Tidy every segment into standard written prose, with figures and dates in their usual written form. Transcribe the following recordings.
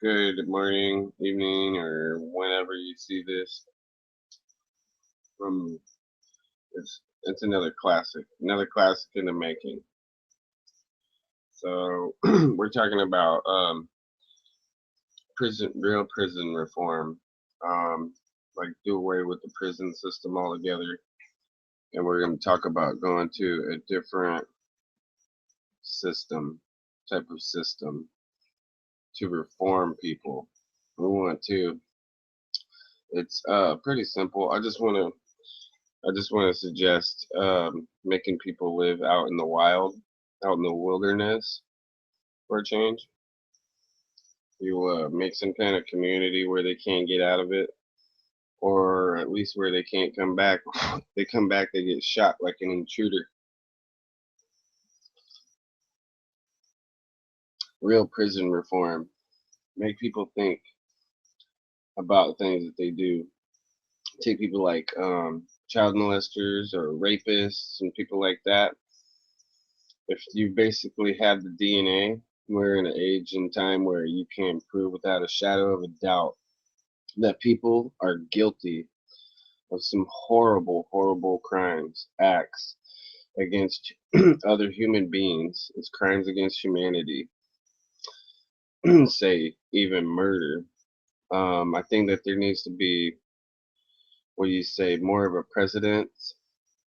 Good morning, evening, or whenever you see this. From it's another classic in the making. So we're talking about real prison reform, like do away with the prison system altogether, and we're going to talk about going to a different system, type of system to reform people. We want to. It's pretty simple. I just want to suggest making people live out in the wild, out in the wilderness for a change. You make some kind of community where they can't get out of it, or at least where they can't come back. They come back, they get shot like an intruder. Real prison reform. Make people think about things that they do. Take people like child molesters or rapists and people like that. If you basically have the DNA, we're in an age and time where you can prove without a shadow of a doubt that people are guilty of some horrible, horrible crimes, acts against other human beings. It's crimes against humanity, say even murder. I think that there needs to be, what do you say, more of a precedent.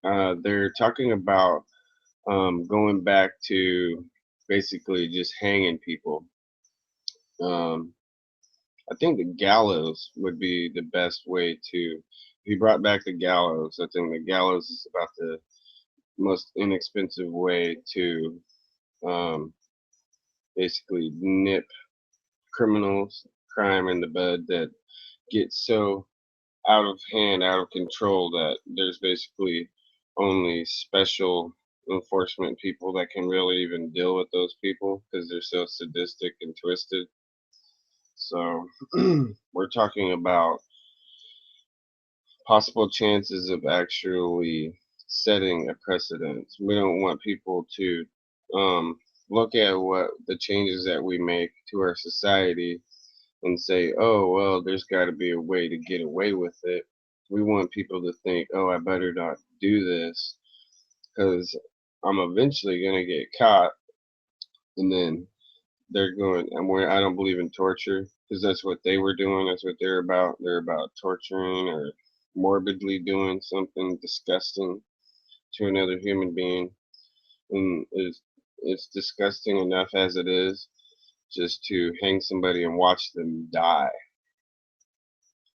They're talking about going back to basically just hanging people. Um, I think the gallows would be the best way to. If you brought back the gallows, I think the gallows is about the most inexpensive way to um, basically nip criminals, crime in the bud that gets so out of hand, out of control that there's basically only special enforcement people that can really even deal with those people because they're so sadistic and twisted. So we're talking about possible chances of actually setting a precedent. We don't want people to um, look at what the changes that we make to our society and say, oh, well, there's got to be a way to get away with it. We want people to think, oh, I better not do this because I'm eventually going to get caught. And then they're going, and where I don't believe in torture because that's what they were doing. That's what they're about. They're about torturing or morbidly doing something disgusting to another human being, and it's disgusting enough as it is just to hang somebody and watch them die.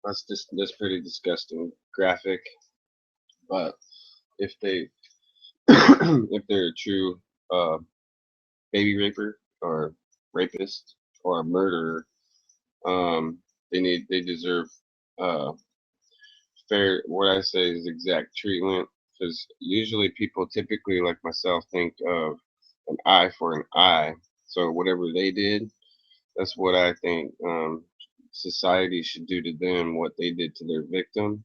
That's pretty disgusting, graphic. But if they if they're a true uh, baby raper or rapist or a murderer, they deserve uh, fair. What I say is exact treatment because usually people typically like myself think of an eye for an eye. So whatever they did, that's what I think society should do to them. What they did to their victim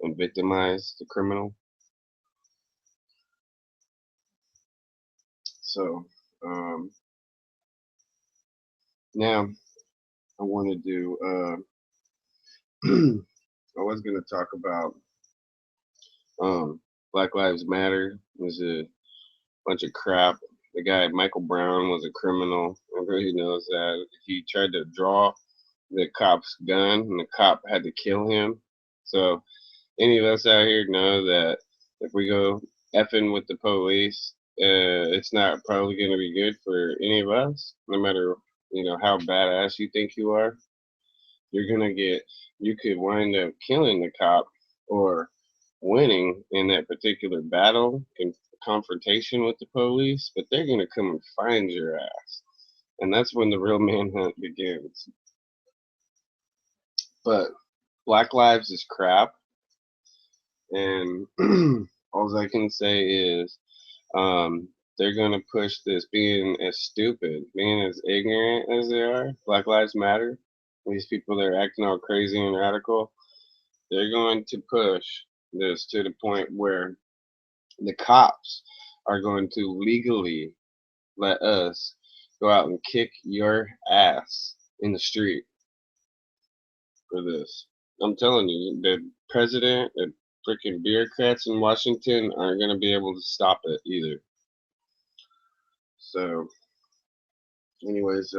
and victimize the criminal. So now I want to do. I was going to talk about um, Black Lives Matter was a bunch of crap. The guy Michael Brown was a criminal. Everybody knows that. He tried to draw the cop's gun, and the cop had to kill him. So any of us out here know that if we go effing with the police, it's not probably going to be good for any of us, no matter how badass you think you are. You're gonna get you could wind up killing the cop or winning in that particular battle confrontation with the police, but they're gonna come and find your ass, and that's when the real manhunt begins. But Black Lives is crap, and all I can say is they're gonna push this being as stupid, being as ignorant as they are. Black Lives Matter. These people that are acting all crazy and radical, they're going to push this to the point where the cops are going to legally let us go out and kick your ass in the street for this. I'm telling you, the president, the freaking bureaucrats in Washington aren't going to be able to stop it either. So, anyways,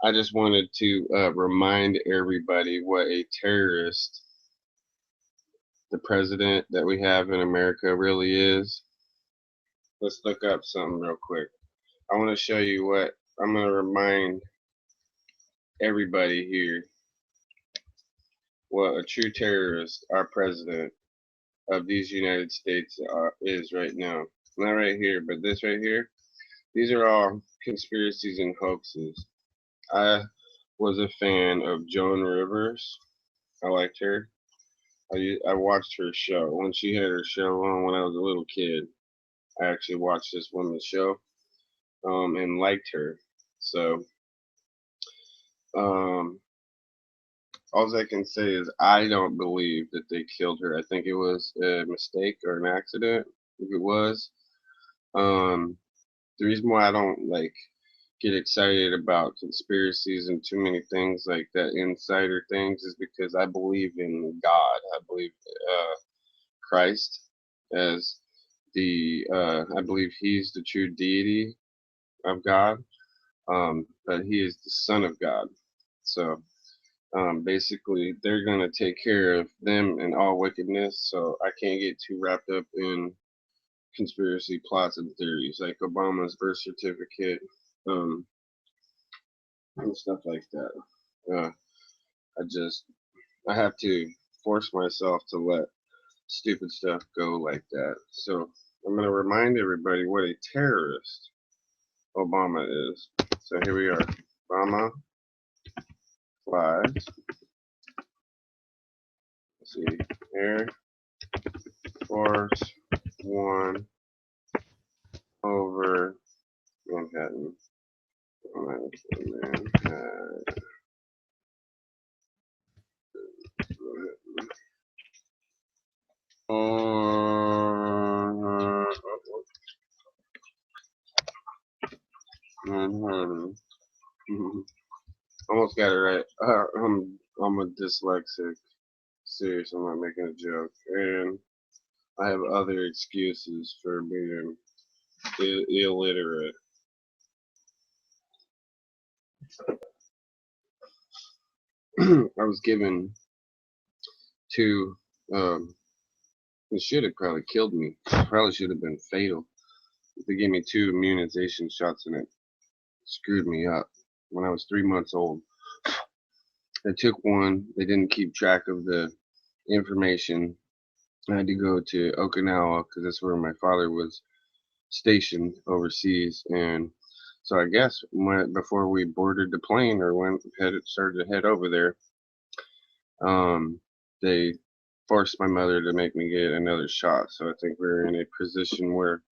I just wanted to remind everybody what a terrorist the president that we have in America really is. Let's look up something real quick. I want to show you what I'm going to remind everybody here what a true terrorist, our president of these United States is right now. Not right here, but this right here. These are all conspiracies and hoaxes. I was a fan of Joan Rivers. I liked her. I watched her show when she had her show on when I was a little kid. I actually watched this woman's show and liked her. So um, all I can say is I don't believe that they killed her. I think it was a mistake or an accident. If it was, um, the reason why I don't like get excited about conspiracies and too many things like that insider things is because I believe in God. I believe Christ as I believe he's the true deity of God, but he is the Son of God. So basically, they're going to take care of them and all wickedness. So I can't get too wrapped up in conspiracy plots and theories like Obama's birth certificate um, and stuff like that. Uh, I just I have to force myself to let stupid stuff go like that. So I'm going to remind everybody what a terrorist Obama is. So here we are. Obama flies. Let's see. Air Force One over Manhattan. Manhattan. Manhattan. Almost got it right. I'm a dyslexic. Serious, I'm not making a joke. And I have other excuses for being illiterate. I was given two. It should have probably killed me. Probably should have been fatal. They gave me two immunization shots and it screwed me up when I was 3 months old. I took one. They didn't keep track of the information. I had to go to Okinawa because that's where my father was stationed overseas. And so I guess before we boarded the plane or started to head over there, they forced my mother to make me get another shot. So I think we were in a position where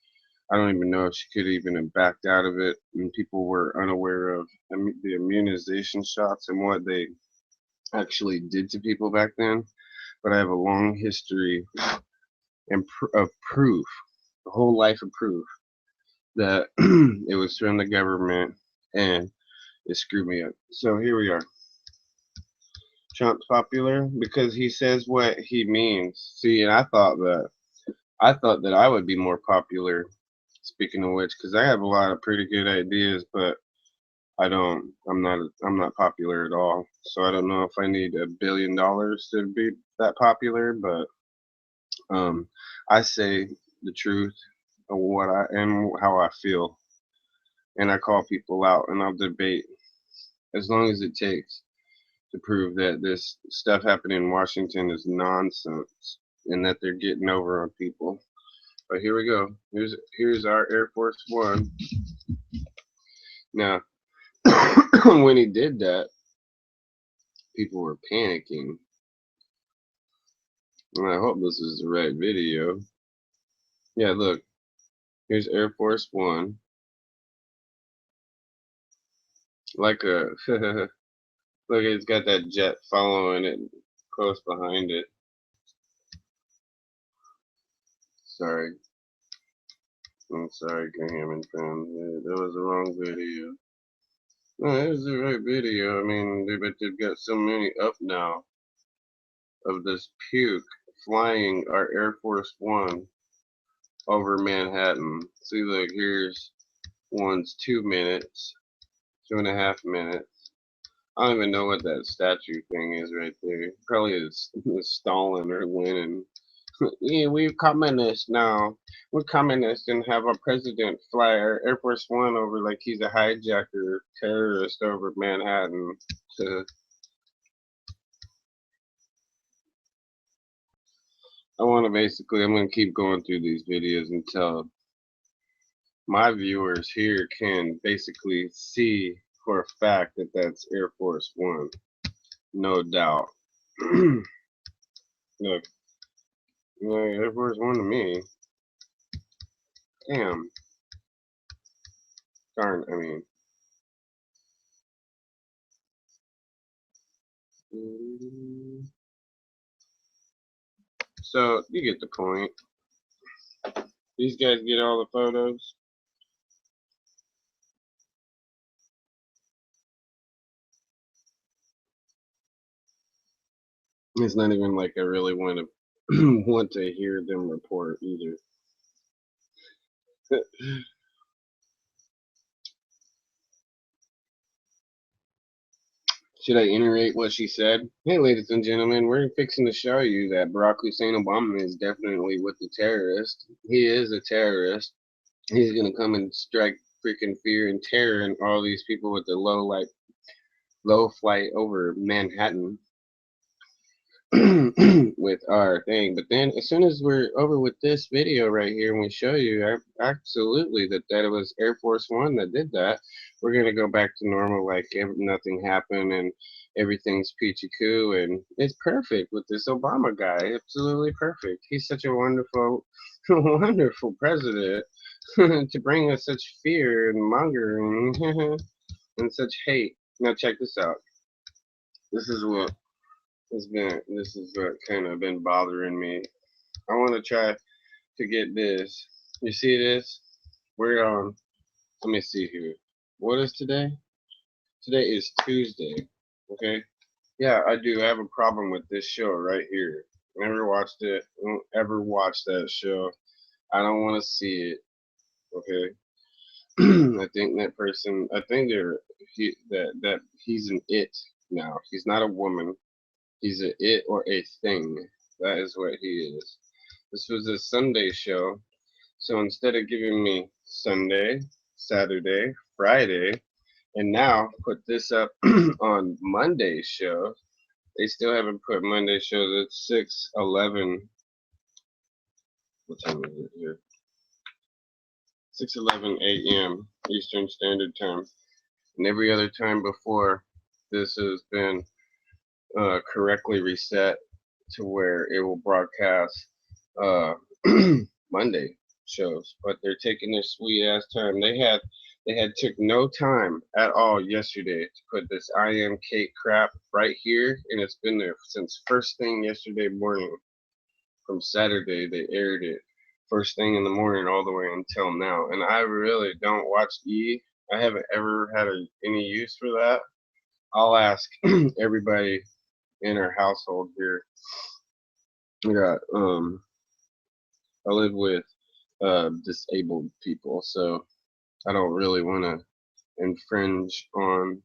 I don't even know if she could even have backed out of it, and people were unaware of the immunization shots and what they actually did to people back then. But I have a long history of proof, a whole life of proof that it was from the government and it screwed me up. So here we are. Trump's popular because he says what he means. See, and I thought that I would be more popular. Speaking of which, because I have a lot of pretty good ideas, but I don't. I'm not popular at all. So I don't know if I need $1 billion to be that popular. But I say the truth of what I and how I feel, and I call people out, and I'll debate as long as it takes to prove that this stuff happening in Washington is nonsense and that they're getting over on people. But here we go. Here's our Air Force One. Now, when he did that, people were panicking. And I hope this is the right video. Yeah, look. Here's Air Force One. Like a look, it's got that jet following it close behind it. Sorry. I'm sorry, Graham and friends. That was the wrong video. No, it was the right video. I mean, but they've got so many up now of this puke flying our Air Force One over Manhattan. See, look, here's one's 2 minutes, 2.5 minutes. I don't even know what that statue thing is right there. Probably is Stalin or Lenin. Yeah, we're communists now. We're communists and have our president fly our Air Force One over like he's a hijacker, terrorist over Manhattan. To, I'm going to keep going through these videos until my viewers here can basically see for a fact that that's Air Force One. No doubt. Look, Air Force One to me. Damn. Darn, I mean. So, you get the point. These guys get all the photos. It's not even like I really want to want to hear them report either. Should I iterate what she said? Hey, ladies and gentlemen, we're fixing to show you that Barack Hussein Obama is definitely with the terrorists. He is a terrorist. He's gonna come and strike freaking fear and terror in all these people with the low flight over Manhattan. With our thing. But then as soon as we're over with this video right here and we show you absolutely that it was Air Force One that did that, we're going to go back to normal like nothing happened and everything's peachy coo and it's perfect with this Obama guy. Absolutely perfect. He's such a wonderful, wonderful president to bring us such fear and mongering and such hate. Now check this out. This is what this is what kind of been bothering me. I want to try to get this. You see this? We're on. Let me see here. What is today? Today is Tuesday. Okay. Yeah, I do have a problem with this show right here. Never watched it. Won't ever watch that show. I don't want to see it. Okay. I think that person. I think that he's an it now. He's not a woman. He's a it or a thing. That is what he is. This was a Sunday show, so instead of giving me Sunday, Saturday, Friday, and now put this up on Monday's show, they still haven't put Monday shows at 6:11. What time is it here? 6:11 a.m. Eastern Standard Time. And every other time before, this has been correctly reset to where it will broadcast uh, Monday shows, but they're taking their sweet ass time. They had took no time at all yesterday to put this I am Kate crap right here, and it's been there since first thing yesterday morning. From Saturday they aired it first thing in the morning all the way until now, and I really don't watch E. I haven't ever had any use for that. I'll ask everybody in our household here. We got I live with disabled people, so I don't really want to infringe on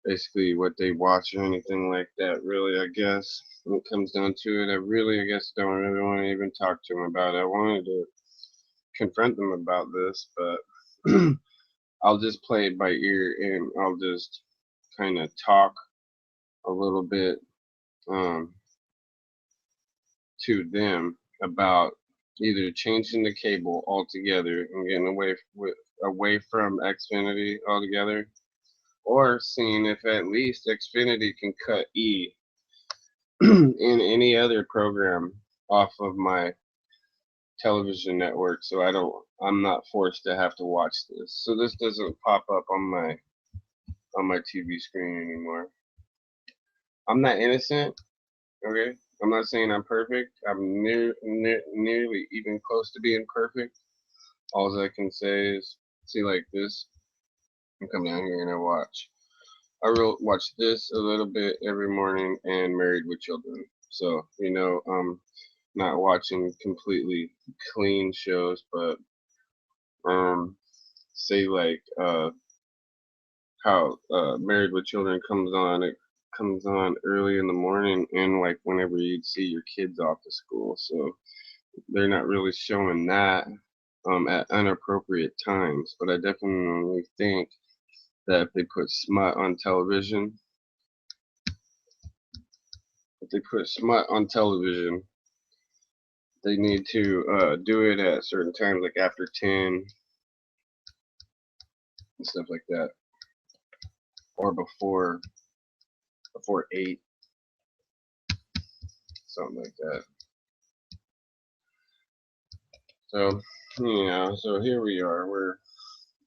basically what they watch or anything like that. Really, I guess when it comes down to it, I guess don't really want to even talk to them about it. I wanted to confront them about this, but I'll just play it by ear and I'll just kind of talk a little bit um, to them about either changing the cable altogether and getting away from Xfinity altogether, or seeing if at least Xfinity can cut E in any other program off of my television network, so I'm not forced to have to watch this. So this doesn't pop up on my TV screen anymore. I'm not innocent, okay? I'm not saying I'm perfect. I'm nearly even close to being perfect. All I can say is, see, like this. I come down here and I watch. Watch this a little bit every morning and Married with Children. So, not watching completely clean shows, but um, say like how Married with Children comes on. It comes on early in the morning and like whenever you'd see your kids off to school. So they're not really showing that at inappropriate times. But I definitely think that if they put smut on television, they need to do it at certain times, like after 10 and stuff like that, or before 8, something like that. So so here we are.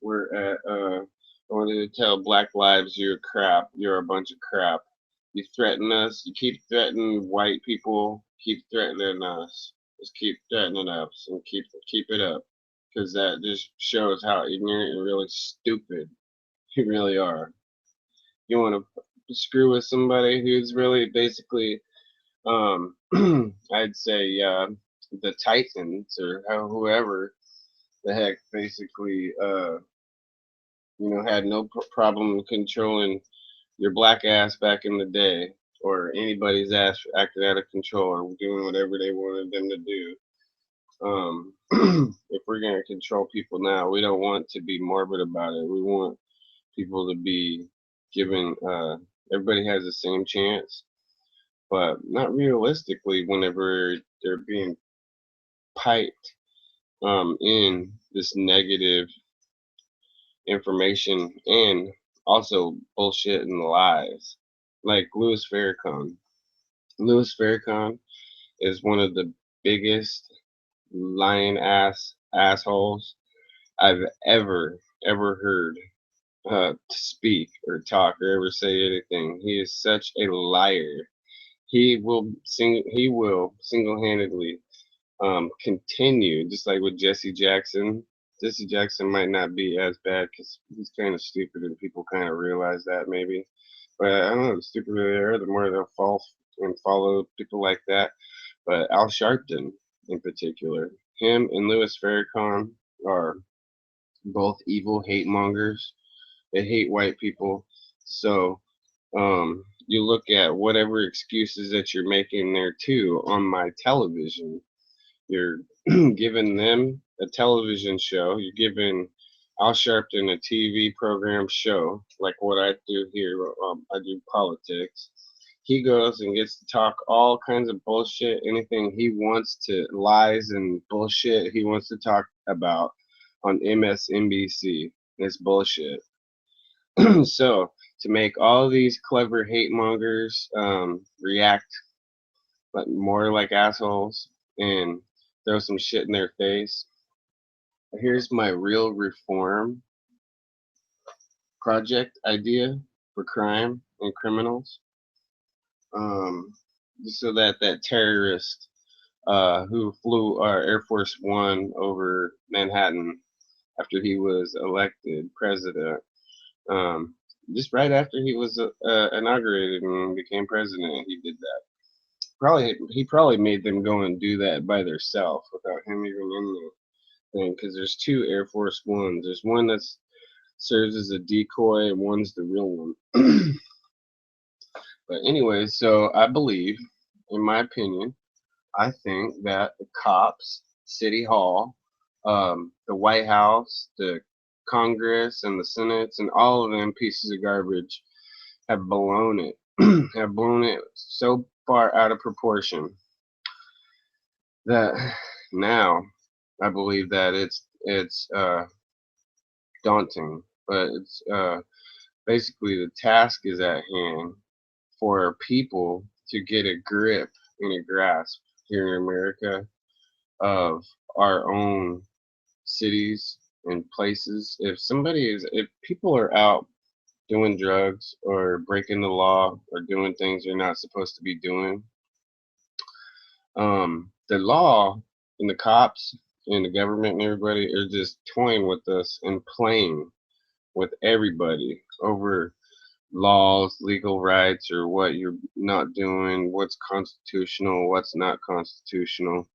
We're at I wanted to tell Black Lives you're crap. You're a bunch of crap. You threaten us. You keep threatening white people. Keep threatening us. Just keep threatening us and keep it up, because that just shows how ignorant and really stupid you really are. You want to screw with somebody who's really basically, I'd say, the Titans or whoever the heck basically, had no problem controlling your black ass back in the day, or anybody's ass acting out of control or doing whatever they wanted them to do. If we're gonna control people now, we don't want to be morbid about it. We want people to be given. Everybody has the same chance, but not realistically. Whenever they're being piped in this negative information and also bullshit and lies, like Louis Farrakhan. Louis Farrakhan is one of the biggest lying assholes I've ever heard speak or talk or ever say anything. He is such a liar. He will single-handedly continue, just like with Jesse Jackson. Jesse Jackson might not be as bad because he's kind of stupid and people kind of realize that maybe. But I don't know, the stupider they are, the more they'll fall and follow people like that. But Al Sharpton, in particular, him and Louis Farrakhan are both evil hate mongers. They hate white people. So you look at whatever excuses that you're making there too on my television. You're giving them a television show. You're giving Al Sharpton a TV program show, like what I do here. I do politics. He goes and gets to talk all kinds of bullshit, anything he wants to, lies and bullshit he wants to talk about on MSNBC. It's bullshit. So to make all these clever hate mongers react but more like assholes and throw some shit in their face. Here's my real reform project idea for crime and criminals. Just so that terrorist who flew our Air Force One over Manhattan after he was elected president, um, just right after he was inaugurated and became president, he did that. He probably made them go and do that by themselves without him even in the thing. Because there's two Air Force Ones. There's one that serves as a decoy, and one's the real one. But anyway, so I believe, in my opinion, I think that the cops, City Hall, the White House, the Congress, and the Senates, and all of them pieces of garbage have blown it. Have blown it so far out of proportion that now I believe that it's daunting, but it's basically the task is at hand for people to get a grip and a grasp here in America of our own cities and places. If people are out doing drugs or breaking the law or doing things they're not supposed to be doing, the law and the cops and the government and everybody are just toying with us and playing with everybody over laws, legal rights, or what you're not doing, what's constitutional, what's not constitutional.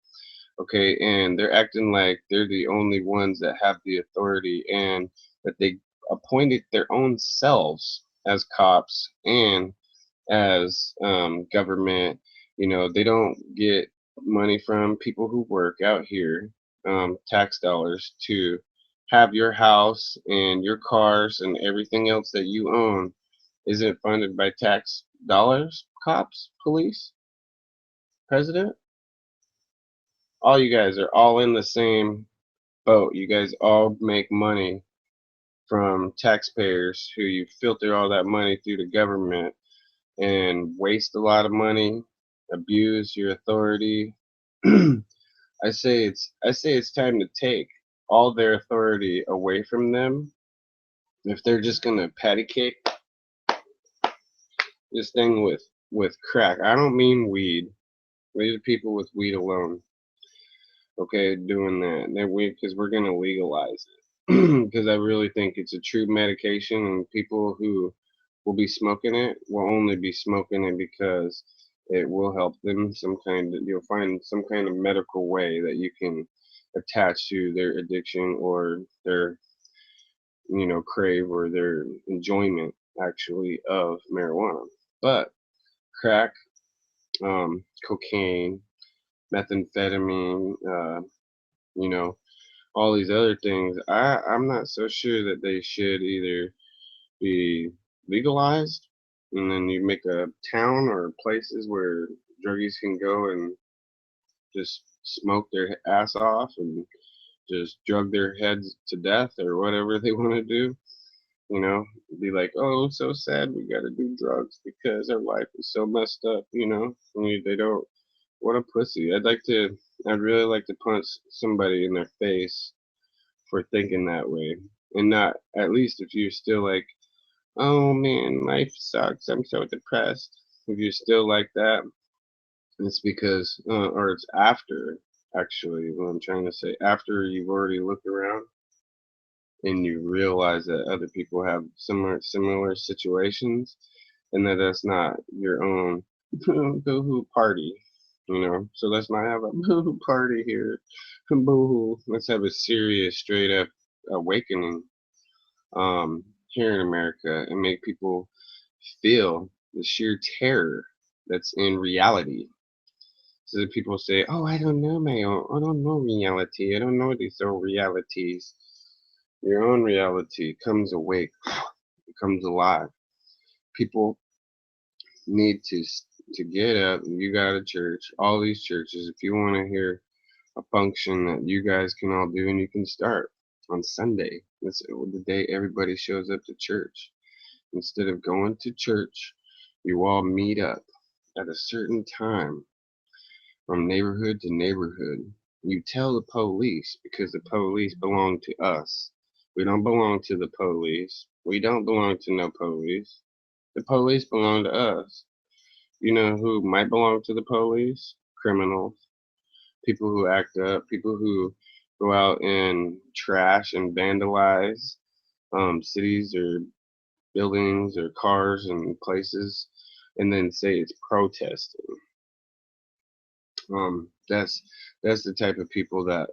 Okay, and they're acting like they're the only ones that have the authority and that they appointed their own selves as cops and as government. They don't get money from people who work out here, tax dollars, to have your house and your cars and everything else that you own isn't funded by tax dollars. Cops, police, president, all you guys are all in the same boat. You guys all make money from taxpayers who you filter all that money through the government and waste a lot of money, abuse your authority. I say it's time to take all their authority away from them. If they're just gonna patty cake this thing with crack, I don't mean weed. These are people with weed alone. Okay, doing that. Because we're gonna legalize it. Because I really think it's a true medication, and people who will be smoking it will only be smoking it because it will help them. You'll find some kind of medical way that you can attach to their addiction or their crave or their enjoyment actually of marijuana. But crack, cocaine, methamphetamine, you know, all these other things, I'm not so sure that they should either be legalized and then you make a town or places where druggies can go and just smoke their ass off and just drug their heads to death or whatever they want to do. You know, be like, oh, so sad we got to do drugs because our life is so messed up. They don't. What a pussy. I'd really like to punch somebody in their face for thinking that way. And not, at least if you're still like, oh man, life sucks, I'm so depressed. If you're still like that, it's because, or it's after, actually, what I'm trying to say, after you've already looked around and you realize that other people have similar situations and that that's not your own boohoo party. So let's not have a boohoo party here. Boohoo. Let's have a serious, straight up awakening here in America and make people feel the sheer terror that's in reality. So that people say, "Oh, I don't know I don't know reality. I don't know these are realities." Your own reality comes awake, becomes alive. People need to get up. You got a church, all these churches. If you want to hear a function that you guys can all do, and you can start on Sunday. That's the day everybody shows up to church. Instead of going to church, you all meet up at a certain time from neighborhood to neighborhood. You tell the police because the police belong to us. We don't belong to the police. We don't belong to no police. The police belong to us. You know who might belong to the police? Criminals, people who act up, people who go out and trash and vandalize cities or buildings or cars and places, and then say it's protesting. That's the type of people that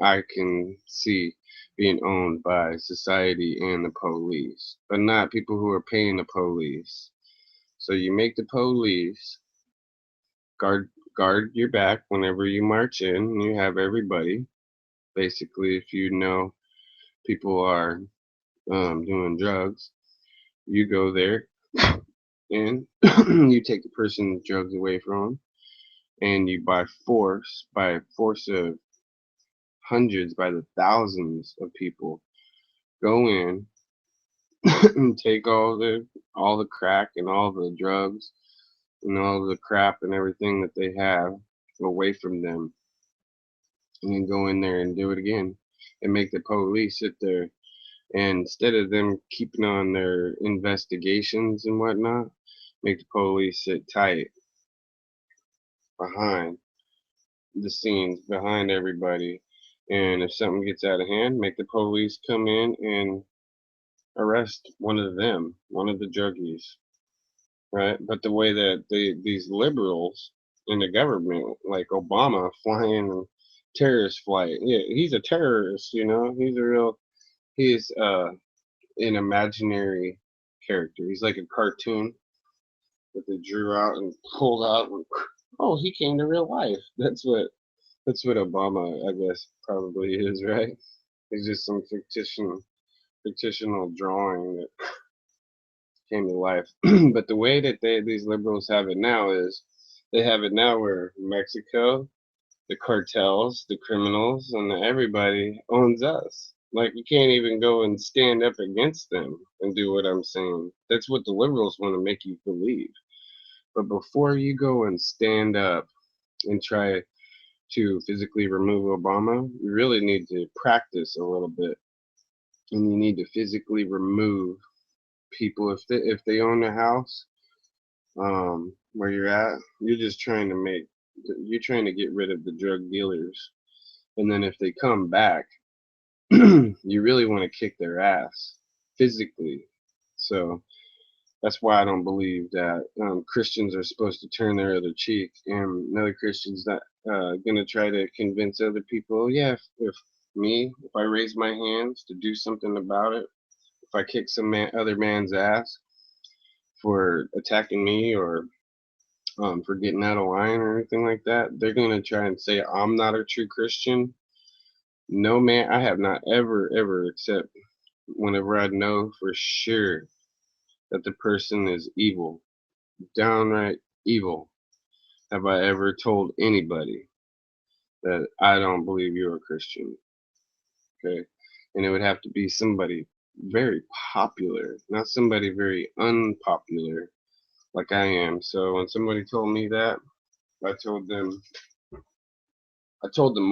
I can see being owned by society and the police, but not people who are paying the police. So you make the police guard your back whenever you march in. And you have everybody. Basically, if you know people are doing drugs, you go there and you take the person's drugs away from them, and you by force of hundreds, by the thousands of people, go in and take all the crack and all the drugs and all the crap and everything that they have away from them, and then go in there and do it again, and make the police sit there. And instead of them keeping on their investigations and whatnot, make the police sit tight behind the scenes, behind everybody. And if something gets out of hand, make the police come in and arrest one of them, one of the druggies, right? But the way that these liberals in the government, like Obama, flying in terrorist flight, yeah, he's a terrorist, you know. He's an imaginary character. He's like a cartoon that they drew out and pulled out. And, oh, he came to real life. That's what Obama, I guess, probably is, right? He's just some fictional drawing that came to life. But the way that these liberals have it now is they have it now where Mexico, the cartels, the criminals, and everybody owns us. Like you can't even go and stand up against them and do what I'm saying. That's what the liberals want to make you believe. But before you go and stand up and try to physically remove Obama, you really need to practice a little bit, and you need to physically remove people if they own a house where you're at. You're trying to get rid of the drug dealers, and then if they come back, you really want to kick their ass physically. So that's why I don't believe that Christians are supposed to turn their other cheek, and another Christian's not gonna try to convince other people. "Oh, yeah, if I raise my hands to do something about it, if I kick other man's ass for attacking me or for getting out of line or anything like that, they're gonna try and say I'm not a true Christian." No, man, I have not ever, except whenever I know for sure that the person is evil, downright evil, have I ever told anybody that I don't believe you're a Christian. Okay. And it would have to be somebody very popular, not somebody very unpopular like I am. So when somebody told me that, I told them,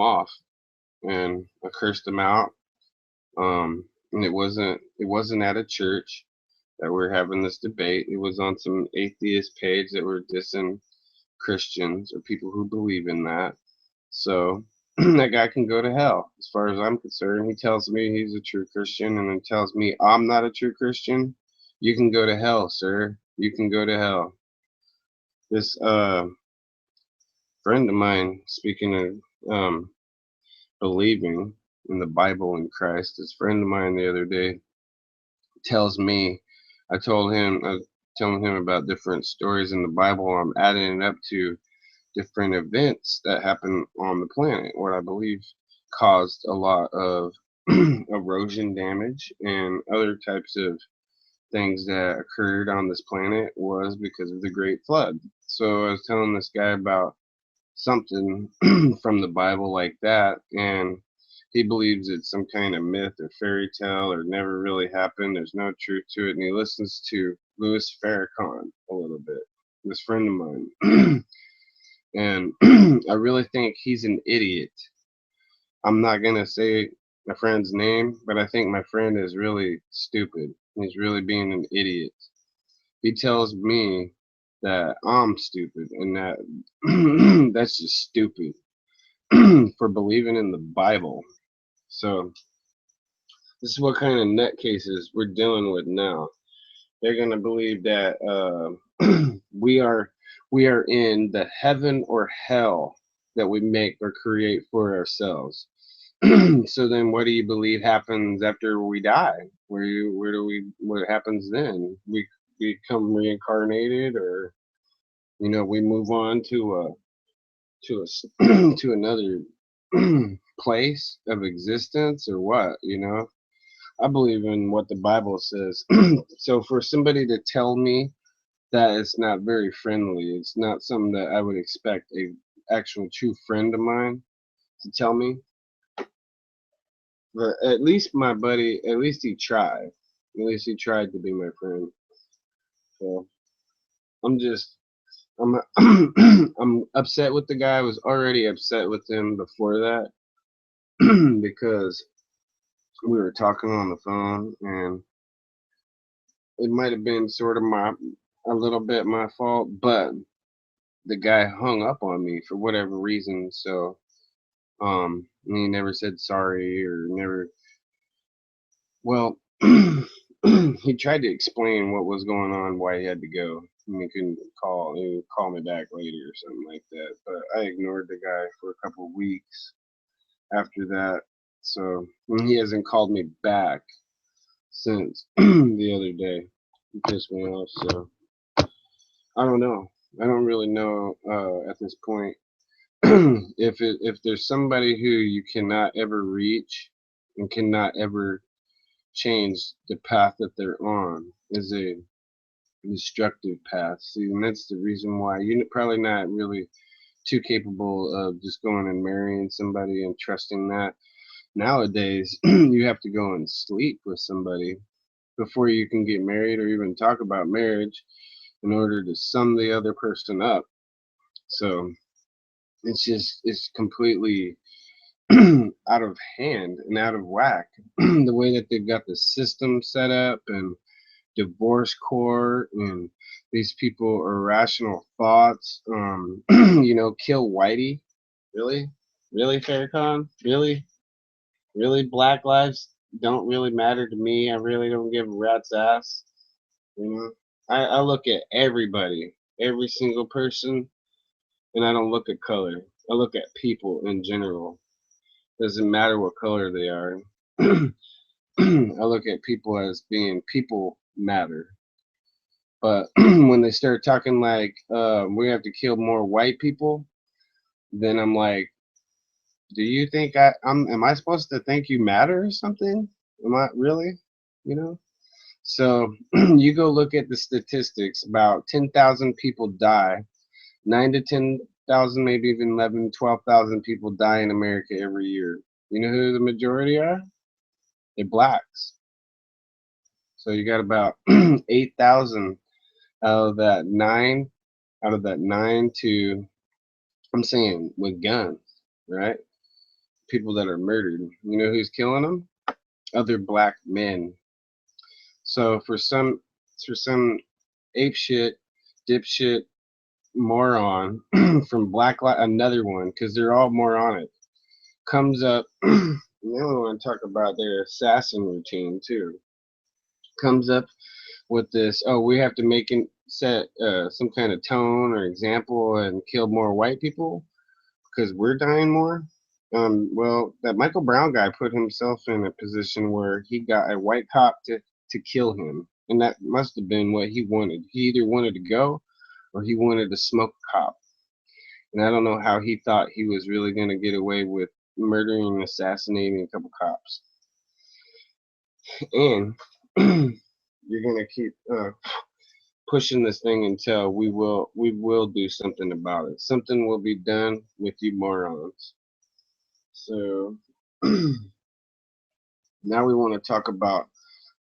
off, and I cursed them out. And it wasn't at a church that we're having this debate. It was on some atheist page that were dissing Christians or people who believe in that. So that guy can go to hell, as far as I'm concerned. He tells me he's a true Christian and then tells me I'm not a true Christian. You can go to hell, sir. You can go to hell. This friend of mine, speaking of believing in the Bible and Christ, this friend of mine the other day tells me, I was telling him about different stories in the Bible. I'm adding it up to different events that happen on the planet, what I believe caused a lot of erosion damage and other types of things that occurred on this planet was because of the Great Flood. So I was telling this guy about something from the Bible like that, and he believes it's some kind of myth or fairy tale or never really happened. There's no truth to it, and he listens to Louis Farrakhan a little bit. This friend of mine. And I really think he's an idiot. I'm not gonna say my friend's name, but I think my friend is really stupid. He's really being an idiot. He tells me that I'm stupid and that that's just stupid for believing in the Bible. So this is what kind of nutcases we're dealing with now. They're gonna believe that we are in the heaven or hell that we make or create for ourselves. So then what do you believe happens after we die? What happens then? We become reincarnated, or we move on to another place of existence, or what? I believe in what the Bible says. So for somebody to tell me that, it's not very friendly, it's not something that I would expect a actual true friend of mine to tell me. But at least my buddy, at least he tried. At least he tried to be my friend. So I'm just, I'm, I'm upset with the guy. I was already upset with him before that because we were talking on the phone, and it might have been sort of a little bit my fault, but the guy hung up on me for whatever reason. So, he never said sorry or never. Well, he tried to explain what was going on, why he had to go. And he would call me back later or something like that. But I ignored the guy for a couple of weeks after that. So he hasn't called me back since the other day. He pissed me off. So I don't know. I don't really know at this point if there's somebody who you cannot ever reach and cannot ever change the path that they're on is a destructive path. See, and that's the reason why you're probably not really too capable of just going and marrying somebody and trusting that. Nowadays, you have to go and sleep with somebody before you can get married or even talk about marriage in order to sum the other person up. So it's completely out of hand and out of whack. The way that they've got the system set up and divorce court and these people irrational thoughts. Kill Whitey. Really? Really, Farrakhan? Really, Black lives don't really matter to me. I really don't give a rat's ass. You know, I look at everybody, every single person, and I don't look at color. I look at people in general. Doesn't matter what color they are. I look at people as being people matter. But when they start talking like we have to kill more white people, then I'm like, do you think am I supposed to think you matter or something? Am I really? You know? So you go look at the statistics. About 10,000 people die. 9 to 10,000, maybe even 11, 12,000 people die in America every year. You know who the majority are? They're blacks. So you got about 8,000 out of that nine to, I'm saying, with guns, right? People that are murdered. You know who's killing them? Other black men. So for some ape shit, dipshit, moron from another one, because they're all moronic, comes up. And then we want to talk about their assassin routine too. Comes up with this. Oh, we have to make it set some kind of tone or example and kill more white people because we're dying more. Well, that Michael Brown guy put himself in a position where he got a white cop to kill him, and that must have been what he wanted. He either wanted to go or he wanted to smoke a cop. And I don't know how he thought he was really going to get away with murdering and assassinating a couple cops. And you're going to keep pushing this thing until we will do something about it. Something will be done with you morons. So now we want to talk about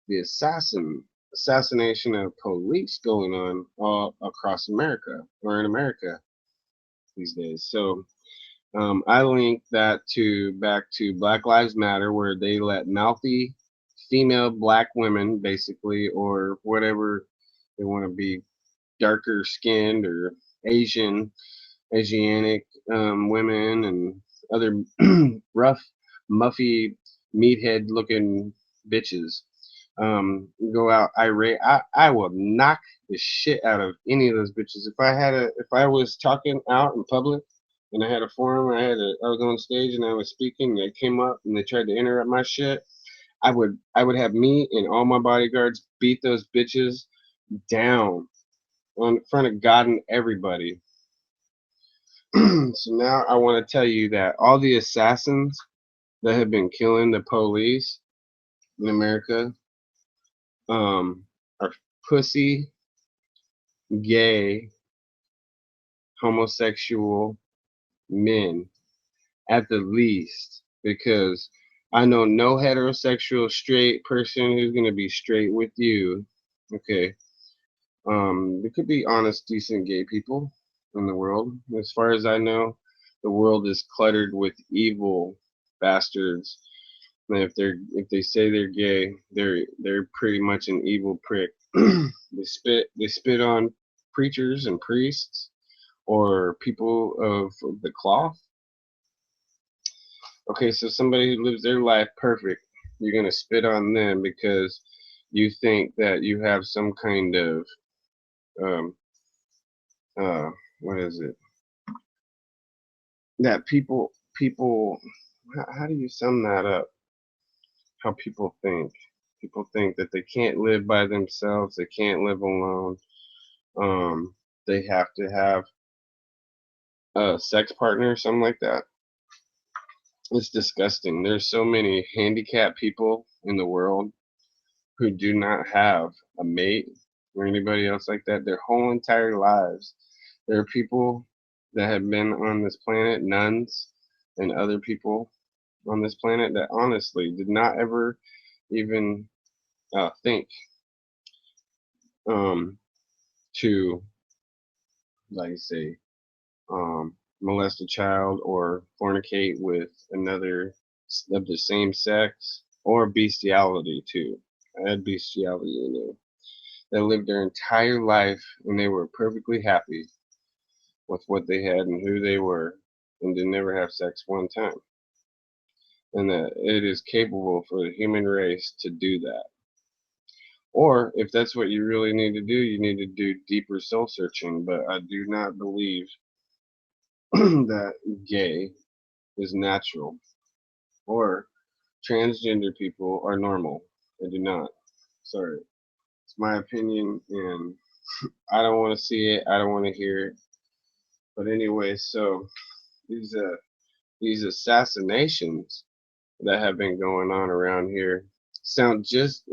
the assassination of police going on all across America or in America these days. So I link that back to Black Lives Matter, where they let mouthy female black women, basically, or whatever they want to be, darker skinned or Asianic women and other rough, muffy, meathead looking bitches go out irate. I will knock the shit out of any of those bitches. If I was talking out in public and I had a forum, I was on stage and I was speaking, and they came up and they tried to interrupt my shit, I would have me and all my bodyguards beat those bitches down in front of God and everybody. So now I want to tell you that all the assassins that have been killing the police in America are pussy, gay, homosexual men at the least, because I know no heterosexual straight person who's gonna be straight with you. Okay. There could be honest, decent gay people in the world. As far as I know, the world is cluttered with evil bastards. And if they say they're gay, they're pretty much an evil prick. They spit on preachers and priests or people of the cloth. Okay, so somebody who lives their life perfect, you're gonna spit on them because you think that you have some kind of um, uh, what is it? That people how do you sum that up? How people think. People think that they can't live by themselves, they can't live alone. Um, they have to have a sex partner or something like that. It's disgusting. There's so many handicapped people in the world who do not have a mate or anybody else like that their whole entire lives. There are people that have been on this planet, nuns and other people on this planet that honestly did not ever even think um, to, like I say, molest a child or fornicate with another of the same sex, or bestiality too. I had bestiality in there. They lived their entire life and they were perfectly happy with what they had and who they were, and did never have sex one time. And that it is capable for the human race to do that. Or if that's what you really need to do, you need to do deeper soul searching. But I do not believe that gay is natural or transgender people are normal. I do not. Sorry. It's my opinion and I don't want to see it. I don't want to hear it. But anyway, so these these assassinations that have been going on around here sound just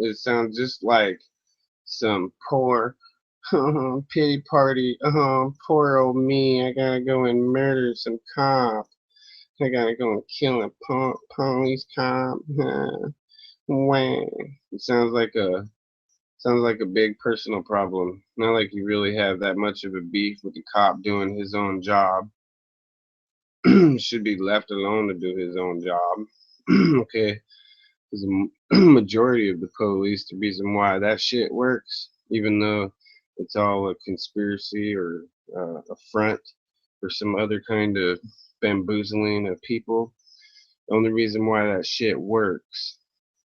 like some poor pity party. Poor old me. I gotta go and murder some cop. I gotta go and kill a police cop. Wah. It sounds like a big personal problem. Not like you really have that much of a beef with the cop doing his own job. Should be left alone to do his own job. Okay, because the majority of the police, the reason why that shit works, even though it's all a conspiracy or a front for some other kind of bamboozling of people, the only reason why that shit works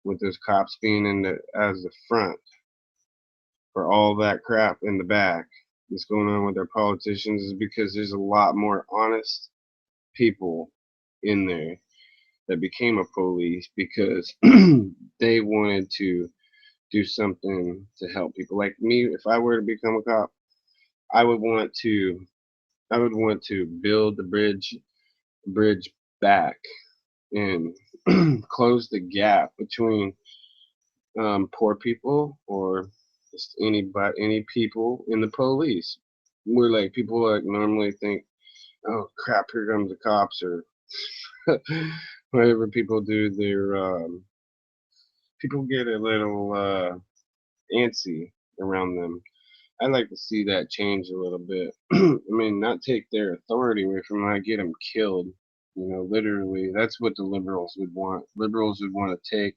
with those cops being in the as the front for all that crap in the back that's going on with our politicians is because there's a lot more honest people in there that became a police because they wanted to do something to help people. Like me, if I were to become a cop, I would want to build the bridge back and close the gap between poor people or just any people in the police. Where like people like normally think, oh crap, here comes the cops or whatever people do. People get a little antsy around them. I'd like to see that change a little bit. I mean, not take their authority away from them, not get them killed. You know, literally, that's what the liberals would want. Liberals would want to take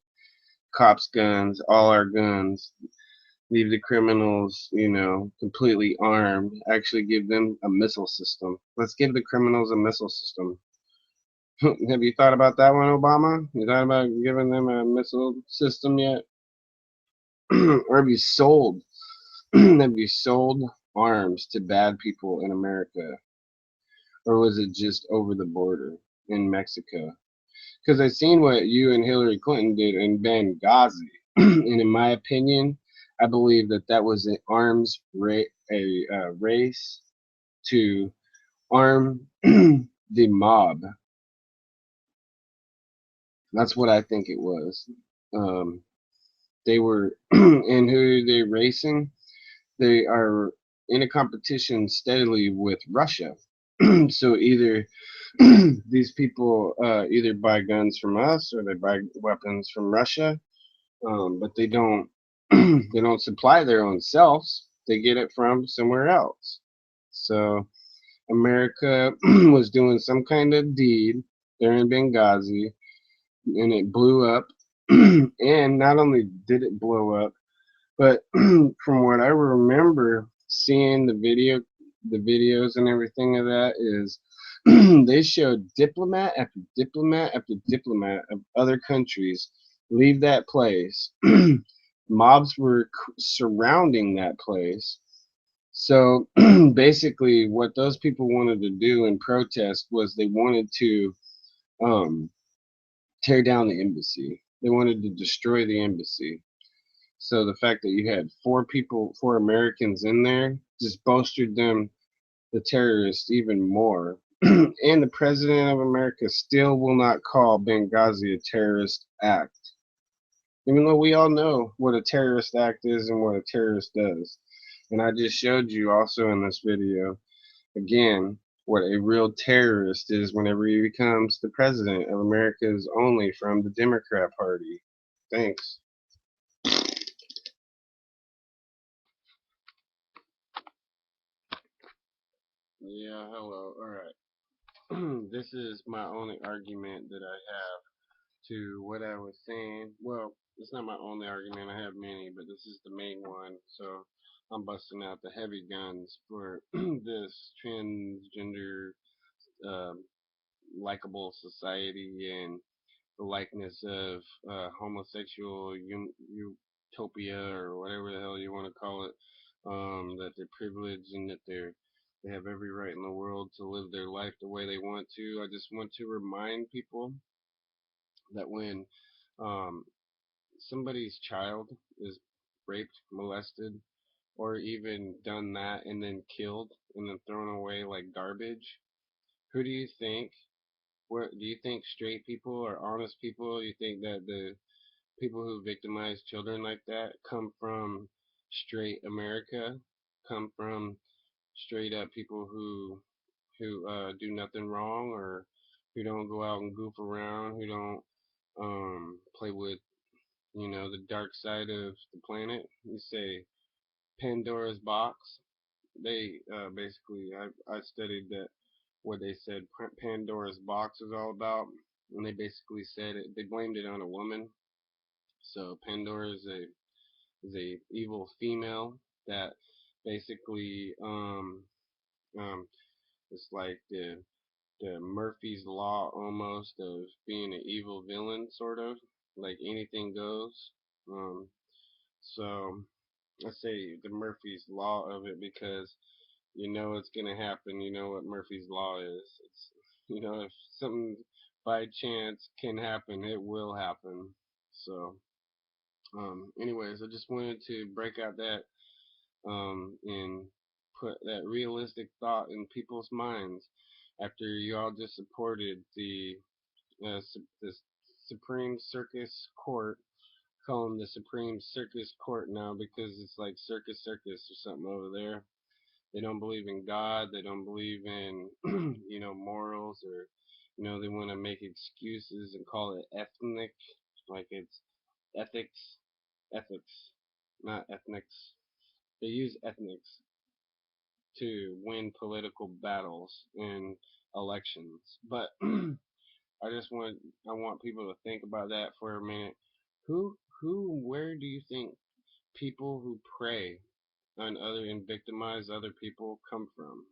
cops' guns, all our guns, leave the criminals, you know, completely armed, actually give them a missile system. Let's give the criminals a missile system. Have you thought about that one, Obama? You thought about giving them a missile system yet? Or have you sold have you sold arms to bad people in America? Or was it just over the border in Mexico? Because I've seen what you and Hillary Clinton did in Benghazi. And in my opinion, I believe that that was an race to arm the mob. That's what I think it was. Um, they were, and who are they racing? They are in a competition steadily with Russia. So either these people either buy guns from us or they buy weapons from Russia, but they don't they don't supply their own selves. They get it from somewhere else. So America was doing some kind of deed there in Benghazi, and it blew up. And not only did it blow up, but from what I remember seeing the videos and everything of that is they showed diplomat after diplomat after diplomat of other countries leave that place mobs were surrounding that place. So basically, what those people wanted to do in protest was they wanted to um, tear down the embassy. They wanted to destroy the embassy. So the fact that you had four Americans in there, just bolstered them, the terrorists, even more. And the president of America still will not call Benghazi a terrorist act, even though we all know what a terrorist act is and what a terrorist does. And I just showed you also in this video again what a real terrorist is whenever he becomes the president of America is only from the Democrat Party. Thanks. Yeah, hello. All right. This is my only argument that I have to what I was saying. Well, it's not my only argument. I have many, but this is the main one. So I'm busting out the heavy guns for this transgender um, likable society and the likeness of homosexual utopia or whatever the hell you want to call it. That they're privileged and that they have every right in the world to live their life the way they want to. I just want to remind people that when um, somebody's child is raped, molested, or even done that and then killed and then thrown away like garbage, who do you think? What do you think? Straight people or honest people? You think that the people who victimize children like that come from straight America? Come from straight up people who do nothing wrong or who don't go out and goof around, who don't play with the dark side of the planet. You say Pandora's box. They basically I studied that what they said Pandora's box is all about, and they basically said it. They blamed it on a woman. So Pandora is a evil female that basically it's like the Murphy's law almost of being an evil villain, sort of like anything goes. Um, so I say the Murphy's law of it because you know it's gonna happen. You know what Murphy's law is. It's if something by chance can happen, it will happen. So, anyways, I just wanted to break out that and put that realistic thought in people's minds after you all just supported the Supreme Circus Court. Call them the Supreme Circus Court now because it's like Circus Circus or something over there. They don't believe in God. They don't believe in morals or they want to make excuses and call it ethnic, like it's ethics, ethics, not ethnics. They use ethnics to win political battles in elections. But I want people to think about that for a minute. Where do you think people who prey on other and victimize other people come from?